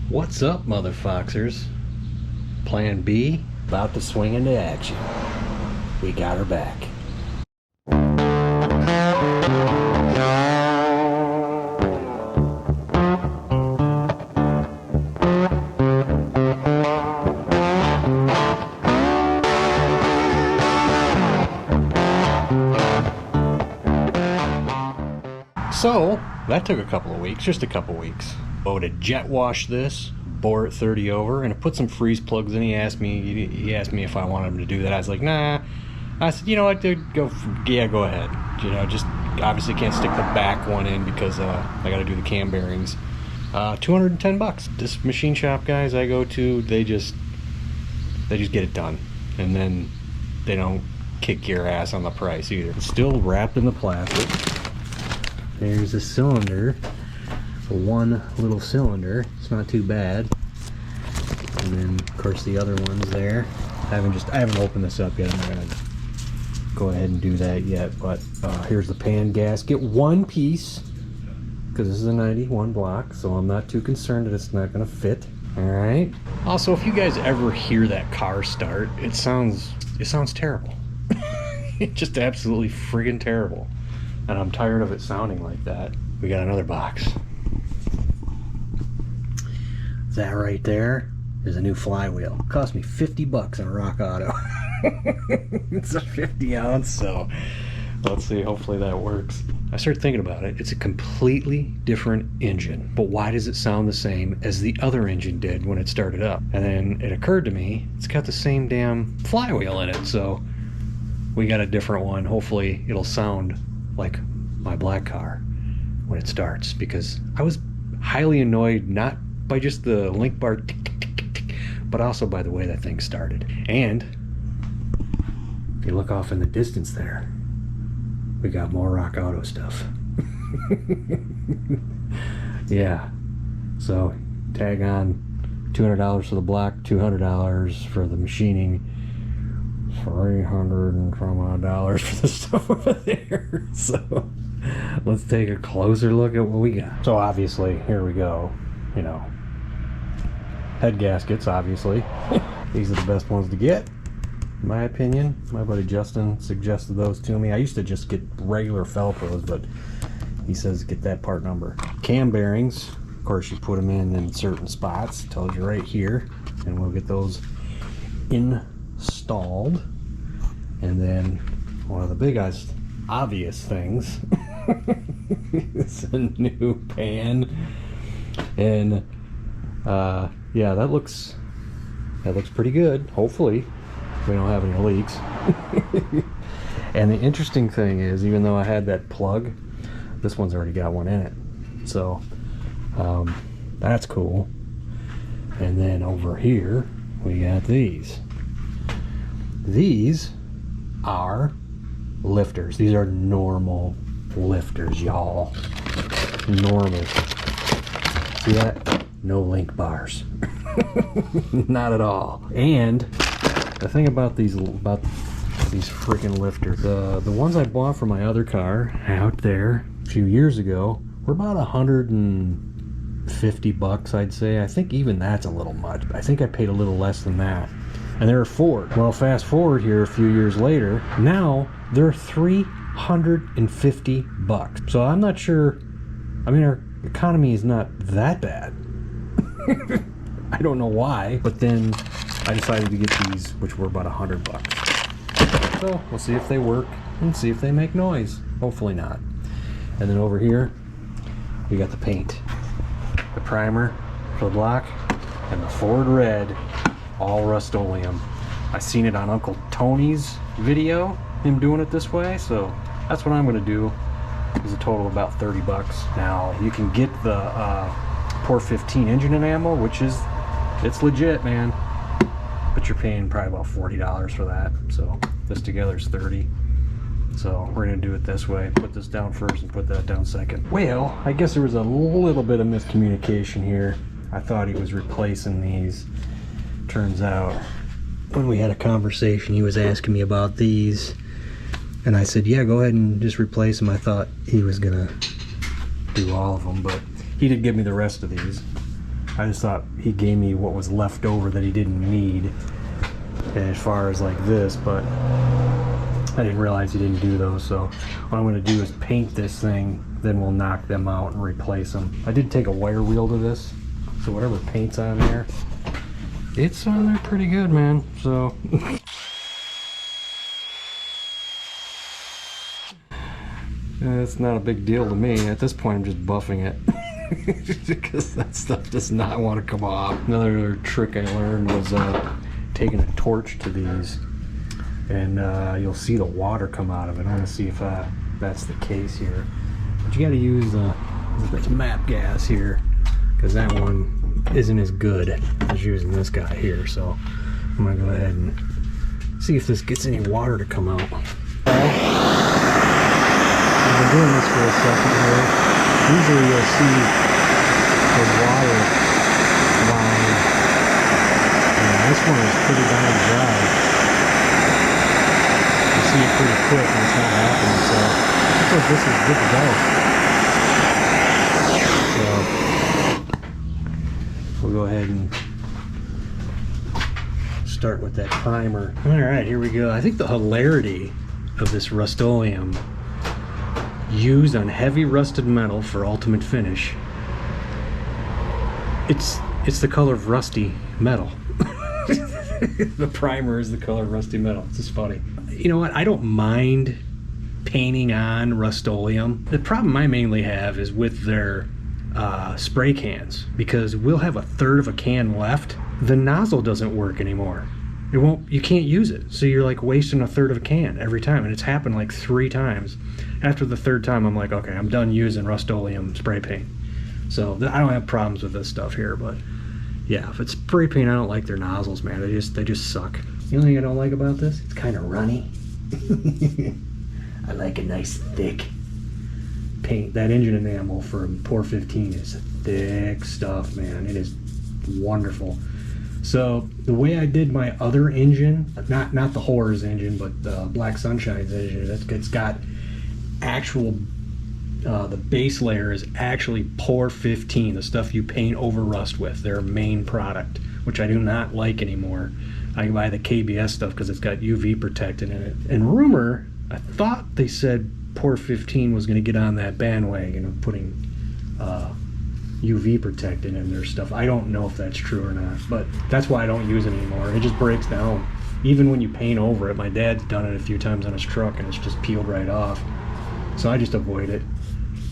What's up, motherfoxers? Plan B about to swing into action. We got her back. So that took a couple of weeks, just a couple of weeks. Oh, to jet wash this, bore it 30 over, and I put some freeze plugs in. He asked me if I wanted him to do that. I was like, nah. I said, you know what, dude, go ahead. You know, just obviously can't stick the back one in because I got to do the cam bearings. $210. This machine shop guys I go to, they just get it done, and then they don't kick your ass on the price either. It's still wrapped in the plastic. There's a cylinder. One little cylinder. It's not too bad. And then of course the other one's there. I haven't opened this up yet. I'm not gonna go ahead and do that yet, but here's the pan gasket, one piece, because this is a 91 block, so I'm not too concerned that it's not gonna fit. All right. Also, if you guys ever hear that car start, it sounds terrible. It's just absolutely friggin' terrible, and I'm tired of it sounding like that. We got another box. That right there is a new flywheel. It cost me 50 bucks on Rock Auto. It's a 50 ounce, so let's see, hopefully that works. I started thinking about it. It's a completely different engine, but why does it sound the same as the other engine did when it started up? And then it occurred to me, it's got the same damn flywheel in it, so we got a different one. Hopefully it'll sound like my black car when it starts, because I was highly annoyed not by just the link bar tick, tick, tick, tick, tick, but also by the way that thing started. And if you look off in the distance there, we got more Rock Auto stuff. Yeah, so tag on $200 for the block, $200 for the machining, $300 and some odd dollars for the stuff over there. So let's take a closer look at what we got. So obviously, here we go, you know, head gaskets, obviously. These are the best ones to get, in my opinion. My buddy Justin suggested those to me. I used to just get regular Felpros, but he says get that part number. Cam bearings, of course, you put them in certain spots. It tells you right here, and we'll get those installed. And then one of the big obvious things is a new pan. And yeah, that looks pretty good. Hopefully we don't have any leaks. And the interesting thing is, even though I had that plug, this one's already got one in it, so that's cool. And then over here we got these are lifters. These are normal lifters, y'all. Normal. See that? No link bars. Not at all. And the thing about these freaking lifters, the ones I bought for my other car out there a few years ago were about 150 bucks, I'd say. I think even that's a little much. I think I paid a little less than that. And they're Ford. Well, fast forward here a few years later, now they're 350 bucks. So I'm not sure. I mean, our economy is not that bad. I don't know why, but then I decided to get these, which were about 100 bucks. So we'll see if they work and see if they make noise. Hopefully not. And then over here, we got the paint, the primer for the block, and the Ford Red, all Rust-Oleum. I seen it on Uncle Tony's video, him doing it this way, so that's what I'm gonna do. It's a total of about 30 bucks. Now you can get the Por 15 engine and ammo, which is, it's legit, man, but you're paying probably about $40 for that. So this together is 30. So we're gonna do it this way. Put this down first and put that down second. Well, I guess there was a little bit of miscommunication here. I thought he was replacing these. Turns out when we had a conversation, he was asking me about these, and I said, yeah, go ahead and just replace them. I thought he was gonna do all of them, but he did give me the rest of these. I just thought he gave me what was left over that he didn't need as far as like this, but I didn't realize he didn't do those. So what I'm going to do is paint this thing, then we'll knock them out and replace them. I did take a wire wheel to this, so whatever paint's on there, it's on there pretty good, man. So it's not a big deal to me. At this point, I'm just buffing it because that stuff does not want to come off. Another trick I learned was taking a torch to these, and you'll see the water come out of it. I want to see if that's the case here. But you got to use this MAP gas here, because that one isn't as good as using this guy here. So I'm going to go ahead and see if this gets any water to come out. I've been doing this for a second here. Usually you'll see the water line. And this one is pretty darn dry. You see it pretty quick and it's not happening, so looks like this is good to go. So we'll go ahead and start with that primer. Alright, here we go. I think the hilarity of this Rust-Oleum used on heavy rusted metal for ultimate finish, it's the color of rusty metal. The primer is the color of rusty metal. It's just funny. You know what, I don't mind painting on Rust-Oleum. The problem I mainly have is with their spray cans, because we'll have a third of a can left, the nozzle doesn't work anymore. It won't, you can't use it, so you're like wasting a third of a can every time, and it's happened like 3 times. After the 3rd time, I'm like, okay, I'm done using Rust-Oleum spray paint. So I don't have problems with this stuff here, but yeah, if it's spray paint, I don't like their nozzles, man. They just suck. The only thing I don't like about this, it's kind of runny. I like a nice thick paint. That engine enamel from POR 15 is thick stuff, man. It is wonderful. So the way I did my other engine, not the Horrors engine, but the Black Sunshine's engine, it's got actual, the base layer is actually POR 15, the stuff you paint over rust with, their main product, which I do not like anymore. I buy the KBS stuff because it's got UV protectant in it. And rumor, I thought they said POR 15 was going to get on that bandwagon of putting UV protectant in their stuff. I don't know if that's true or not, but that's why I don't use it anymore. It just breaks down. Even when you paint over it, my dad's done it a few times on his truck and it's just peeled right off. So I just avoid it.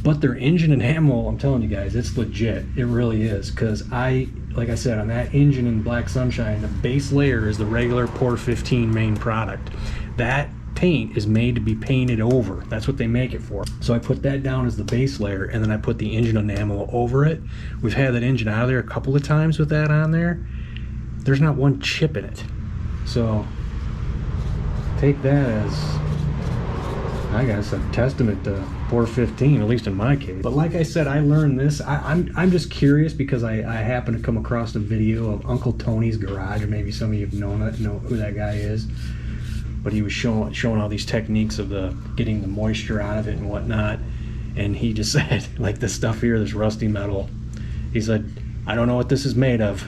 But their engine enamel, I'm telling you guys, it's legit. It really is. Because like I said, on that engine in Black Sunshine, the base layer is the regular POR 15 main product. That paint is made to be painted over. That's what they make it for. So I put that down as the base layer, and then I put the engine enamel over it. We've had that engine out of there a couple of times with that on there. There's not one chip in it. So take that as, I guess, a testament to POR 15, at least in my case. But like I said, I learned this. I'm just curious because I happened to come across a video of Uncle Tony's Garage, or maybe some of you know who that guy is. But he was showing all these techniques of getting the moisture out of it and whatnot. And he just said, like, this stuff here, this rusty metal, he said, I don't know what this is made of,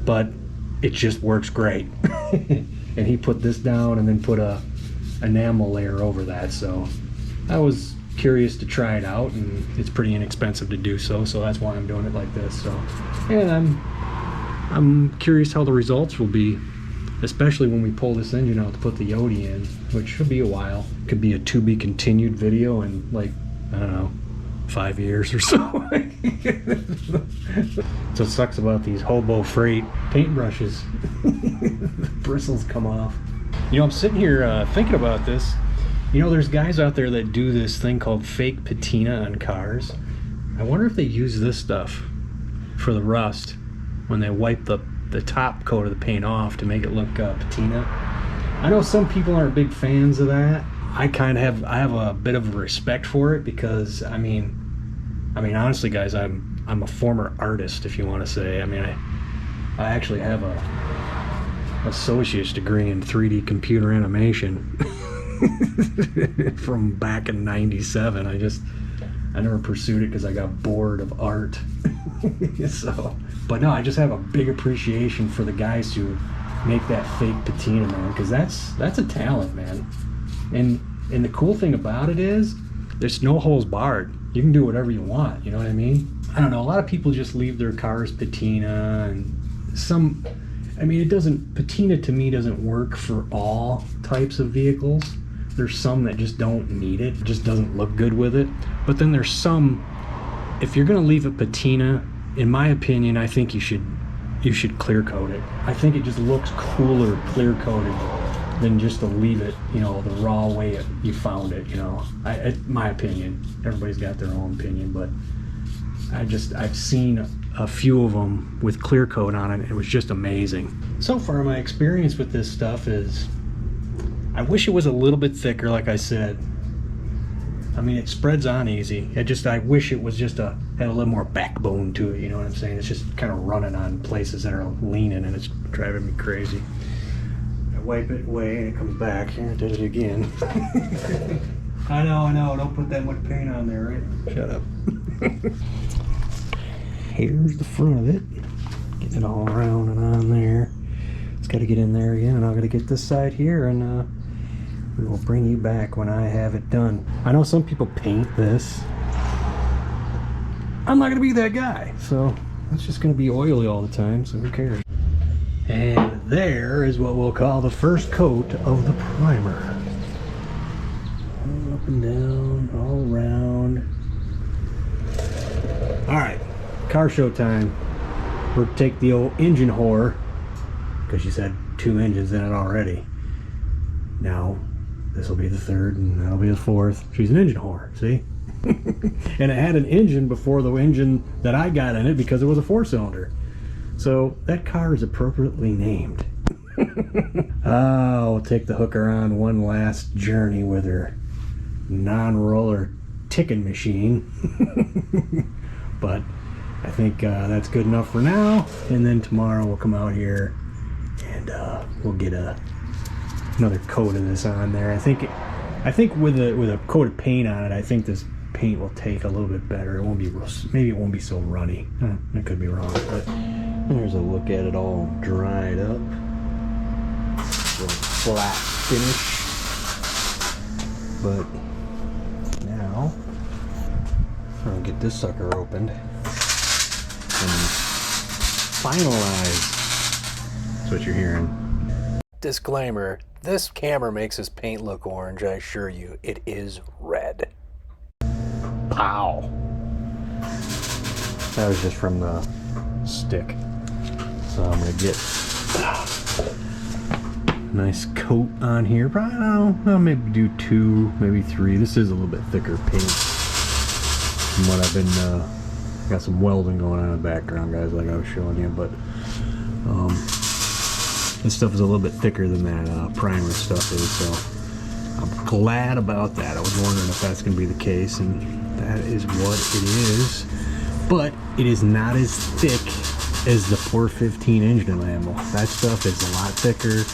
but it just works great. And he put this down and then put a enamel layer over that. So I was curious to try it out, and it's pretty inexpensive to do so that's why I'm doing it like this. So, and I'm curious how the results will be, especially when we pull this engine out to put the Yodi in, which should be a while. Could be a to be continued video in, like, I don't know, 5 years or so. So it sucks about these Hobo Freight paintbrushes. The bristles come off. You know, I'm sitting here thinking about this. You know, there's guys out there that do this thing called fake patina on cars. I wonder if they use this stuff for the rust when they wipe the top coat of the paint off to make it look patina. I know some people aren't big fans of that. I have a bit of a respect for it because I mean honestly, guys, I'm a former artist, if you want to say. I mean, I actually have a associate's degree in 3D computer animation from back in '97. I never pursued it because I got bored of art. So, but no, I just have a big appreciation for the guys who make that fake patina, man, because that's a talent, man. And the cool thing about it is there's no holes barred. You can do whatever you want, you know what I mean? I don't know, a lot of people just leave their cars patina, and some, I mean, patina to me doesn't work for all types of vehicles. There's some that just don't need it, just doesn't look good with it. But then there's some, if you're gonna leave a patina, in my opinion, I think you should clear coat it. I think it just looks cooler clear coated than just to leave it, you know, the raw way you found it, you know. My opinion. Everybody's got their own opinion, but I've seen a few of them with clear coat on it. It was just amazing. So far, my experience with this stuff is, I wish it was a little bit thicker, like I said. I mean, it spreads on easy. I wish it was just had a little more backbone to it, you know what I'm saying? It's just kind of running on places that are leaning, and it's driving me crazy. I wipe it away and it comes back. Here, I did it again. I know, don't put that much paint on there, right? Shut up. Here's the front of it. Getting it all around and on there. It's got to get in there again, and I'm going to get this side here, and we will bring you back when I have it done. I know some people paint this. I'm not going to be that guy, so it's just going to be oily all the time, so who cares? And there is what we'll call the first coat of the primer. Up and down, all around. Alright, car show time. We'll take the old engine whore, because she's had 2 engines in it already. Now, this will be the 3rd, and that'll be the 4th. She's an engine whore, see? And it had an engine before the engine that I got in it, because it was a 4-cylinder. So that car is appropriately named. We'll take the hooker on one last journey with her non-roller ticking machine. But I think that's good enough for now. And then tomorrow we'll come out here and we'll get another coat of this on there. I think with a coat of paint on it, I think this paint will take a little bit better. It won't be maybe it won't be so runny. I could be wrong, but there's a look at it all dried up. A little flat finish. But now I'll get this sucker opened and finalize. That's what you're hearing. Disclaimer, this camera makes this paint look orange, I assure you. It is red. Pow! That was just from the stick. So I'm gonna get a nice coat on here. Probably, I don't know, maybe do 2, maybe 3. This is a little bit thicker paint from what I've been, got some welding going on in the background, guys, like I was showing you, but this stuff is a little bit thicker than that primer stuff is, so I'm glad about that. I was wondering if that's going to be the case, and that is what it is. But it is not as thick as the 415 engine enamel. That stuff is a lot thicker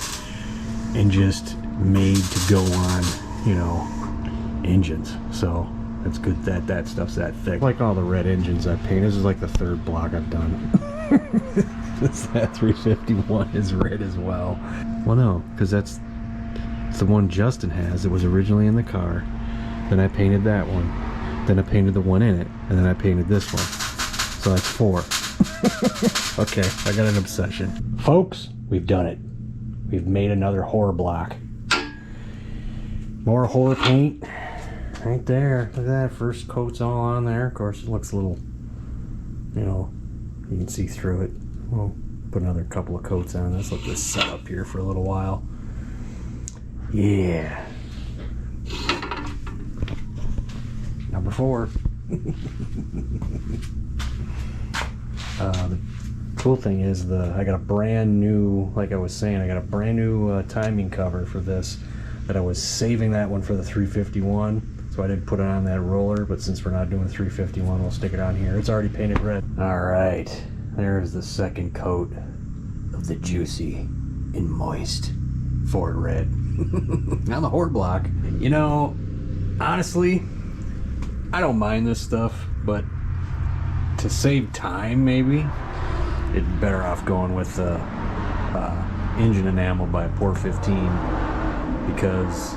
and just made to go on, you know, engines. So it's good that that stuff's that thick. Like all the red engines I paint, this is like the 3rd block I've done. That 351 is red as well. Well, no, because that's the one Justin has. It was originally in the car. Then I painted that one. Then I painted the one in it. And then I painted this one. So that's 4. Okay, I got an obsession. Folks, we've done it. We've made another horror block. More horror paint. Right there. Look at that. First coat's all on there. Of course, it looks a little, you know, you can see through it. We'll put another couple of coats on. Let's let this set up here for a little while. Yeah. Number 4. The cool thing is I got a brand new, like I was saying, I got a brand new timing cover for this that I was saving that one for the 351. So I didn't put it on that roller, but since we're not doing 351, we'll stick it on here. It's already painted red. All right, there's the second coat of the juicy and moist Ford red. Now the Horde block. You know, honestly, I don't mind this stuff, but to to save time, maybe it'd better off going with engine enamel by Por-15, because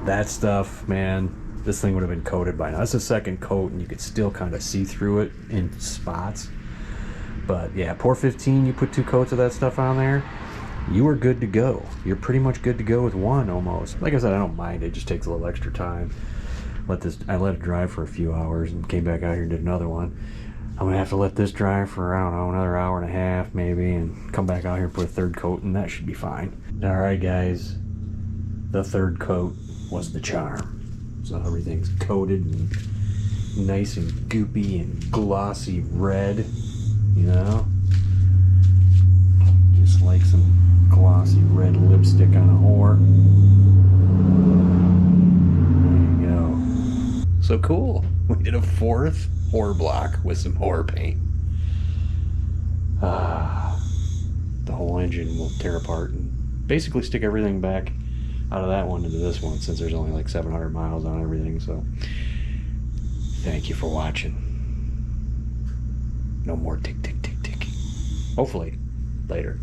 that stuff, man, this thing would have been coated by now. That's a second coat, and you could still kind of see through it in spots. But yeah, Por-15, you put 2 coats of that stuff on there, you are good to go. You're pretty much good to go with 1 almost. Like I said, I don't mind it. It just takes a little extra time. I let it dry for a few hours and came back out here and did another one. I'm gonna have to let this dry for, I don't know, another hour and a half maybe, and come back out here and put a 3rd coat, and that should be fine. Alright guys, the 3rd coat was the charm. So everything's coated and nice and goopy and glossy red, you know? Just like some glossy red lipstick on a whore. There you go. So cool. We did a 4th whore block with some whore paint. The whole engine will tear apart and basically stick everything back out of that one into this one, since there's only like 700 miles on everything. So thank you for watching. No more tick tick tick tick. Hopefully later.